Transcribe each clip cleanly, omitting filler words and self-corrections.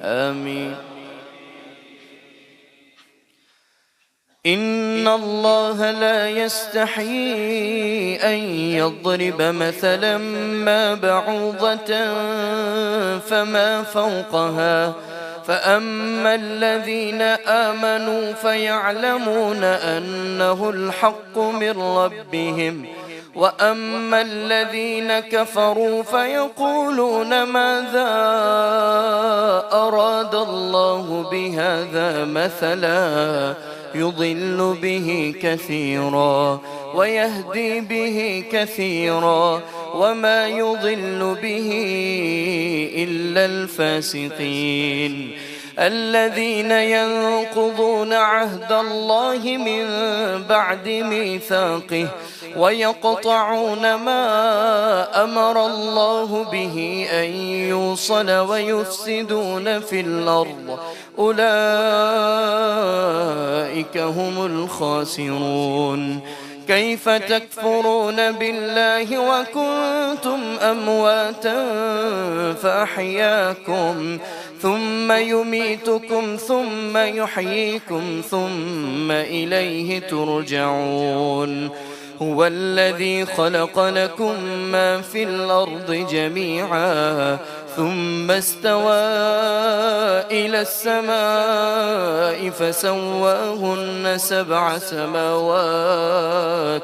آمين. إن الله لا يستحيي أن يضرب مثلا ما بعوضة فما فوقها فأما الذين آمنوا فيعلمون أنه الحق من ربهم وأما الذين كفروا فيقولون ماذا أراد الله بهذا مثلا يضل به كثيرا ويهدي به كثيرا وما يضل به إلا الفاسقين الذين ينقضون عهد الله من بعد ميثاقه ويقطعون ما أمر الله به أن يوصل ويفسدون في الأرض أولئك هم الخاسرون. كيف تكفرون بالله وكنتم أمواتا فأحياكم ثم يميتكم ثم يحييكم ثم إليه ترجعون. هو الذي خلق لكم ما في الأرض جميعا ثم استوى إلى السماء فسواهن 7 سماوات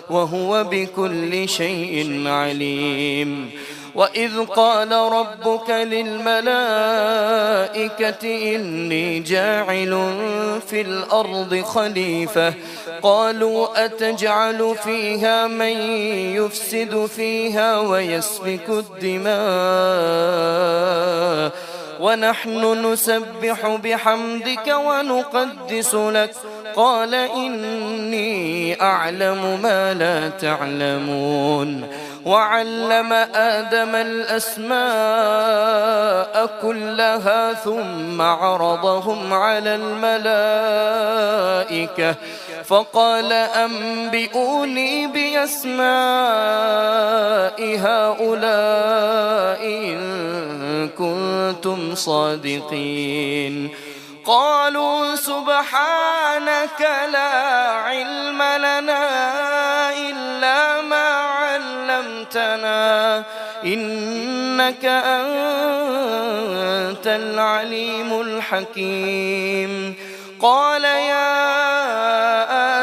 وهو بكل شيء عليم. وإذ قال ربك للملائكة إني جاعل في الأرض خليفة قالوا أتجعل فيها من يفسد فيها ويسفك الدماء ونحن نسبح بحمدك ونقدس لك قال إني أعلم ما لا تعلمون. وعلم آدم الأسماء كلها ثم عرضهم على الملائكة فقال أنبئوني بأسماء هؤلاء إن كنتم صادقين. قالوا سبحانك لا علم لنا إلا ما علمتنا إنك أنت العليم الحكيم. قال يا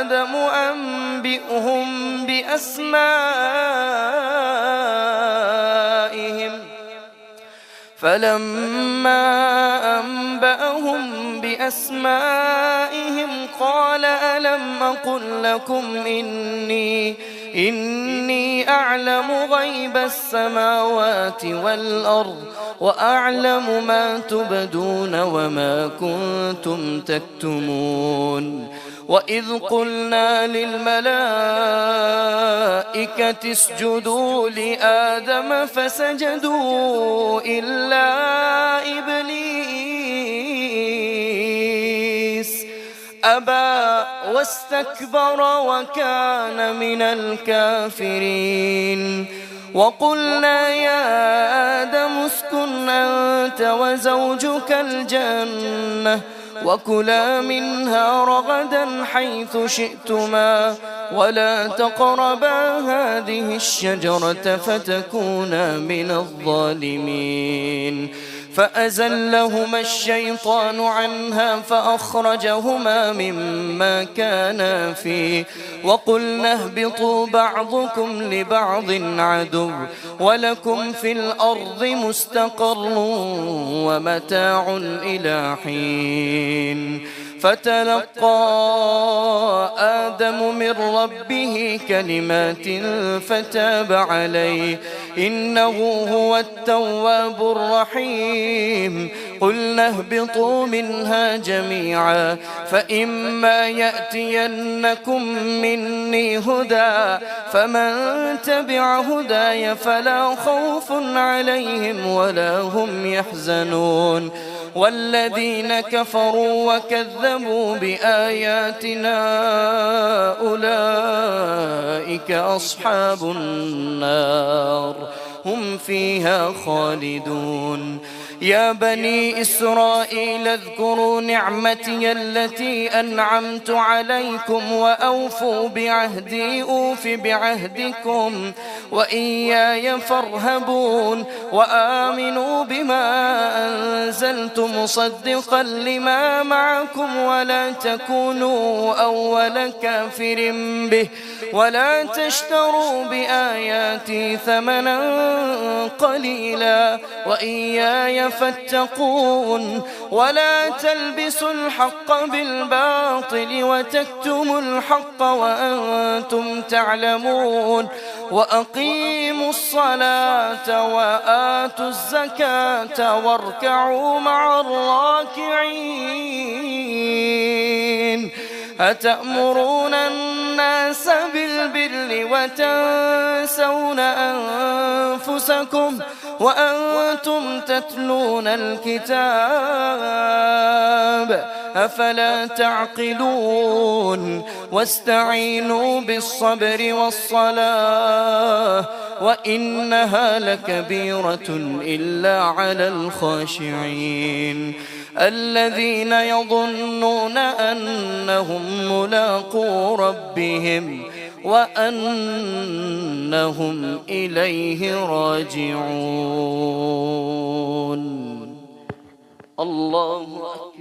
آدم أنبئهم بأسمائهم فلما أنبأهم بأسمائهم قال ألم أقل لكم إني أعلم غيب السماوات والأرض وأعلم ما تبدون وما كنتم تكتمون. وإذ قلنا للملائكة اسجدوا لآدم فسجدوا إلا إبليس أبى واستكبر وكان من الكافرين. وقلنا يا آدم اسكن أنت وزوجك الجنة وكلا منها رغدا حيث شئتما ولا تقربا هذه الشجرة فتكونا من الظالمين. فأزلهما الشيطان عنها فأخرجهما مما كانا فيه وقلنا اهبطوا بعضكم لبعض عدو ولكم في الأرض مستقر ومتاع إلى حين. فتلقى آدم من ربه كلمات فتاب عليه إنه هو التواب الرحيم. قلنا اهبطوا منها جميعا فإما يأتينكم مني هدى فمن تبع هداي فلا خوف عليهم ولا هم يحزنون. والذين كفروا وكذبوا بآياتنا أولئك أصحاب النار هم فيها خالدون. يا بني إسرائيل اذكروا نعمتي التي أنعمت عليكم وأوفوا بعهدي أوف بعهدكم وإياي فارهبون وآمنوا بما أنزلت مصدقا لما معكم ولا تكونوا أول كافر به ولا تشتروا بآياتي ثمنا قليلا وإياي فاتقون ولا تلبسوا الحق بالباطل وتكتموا الحق وأنتم تعلمون وأقيموا الصلاة وآتوا الزكاة واركعوا مع الراكعين. أتأمرون الناس بالبر وتنسون أنفسكم وأنتم تتلون الكتاب أفلا تعقلون. واستعينوا بالصبر والصلاة وإنها لكبيرة إلا على الخاشعين الذين يظنون أنهم ملاقو ربهم وأنهم إليه راجعون. الله أكبر.